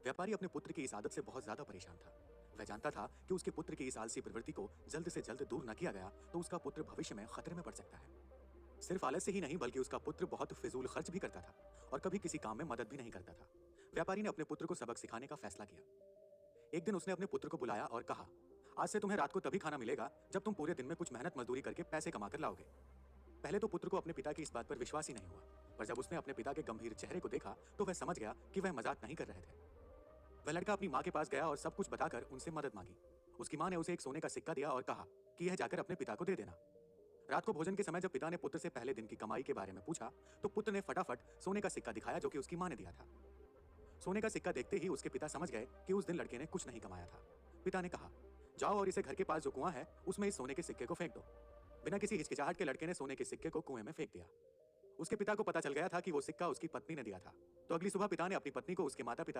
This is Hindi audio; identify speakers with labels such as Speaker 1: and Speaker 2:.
Speaker 1: व्यापारी अपने पुत्र की इस आदत से बहुत ज्यादा परेशान था। वह जानता था कि उसके पुत्र की इस आलसी प्रवृत्ति को जल्द से जल्द दूर न किया गया तो उसका पुत्र भविष्य में खतरे में पड़ सकता है। सिर्फ आलस्य ही नहीं बल्कि उसका पुत्र बहुत फिजूल खर्च भी करता था और कभी किसी काम में मदद भी नहीं करता था। व्यापारी ने अपने पुत्र को सबक सिखाने का फैसला किया। एक दिन उसने अपने पुत्र को बुलाया और कहा, आज से तुम्हें रात को तभी खाना मिलेगा जब तुम पूरे दिन में कुछ मेहनत मजदूरी करके पैसे कमा कर लाओगे। पहले तो पुत्र को अपने पिता की इस बात पर विश्वास ही नहीं हुआ, पर जब उसने अपने पिता के गंभीर चेहरे को देखा तो वह समझ गया कि वह मजाक नहीं कर रहे थे। वह लड़का अपनी माँ के पास गया और सब कुछ बताकर उनसे मदद मांगी। उसकी माँ ने उसे एक सोने का सिक्का दिया और कहा कि यह जाकर अपने पिता को दे देना। रात को भोजन के समय जब पिता ने पुत्र से पहले दिन की कमाई के बारे में पूछा तो पुत्र ने फटाफट सोने का सिक्का दिखाया जो कि उसकी माँ ने दिया था। सोने का सिक्का देखते ही उसके पिता समझ गए कि उस दिन लड़के ने कुछ नहीं कमाया था। पिता ने कहा, जाओ और इसे घर के पास जो कुआं है उसमें इस सोने के सिक्के को फेंक दो। बिना किसी हिचकिचाहट के लड़के ने सोने के सिक्के को कुएं में फेंक दिया। उसके पिता को पता चल गया था कि वो सिक्का उसकी पत्नी ने दिया था। तो अगली सुबह पिता ने अपनी पत्नी को उसके माता पिता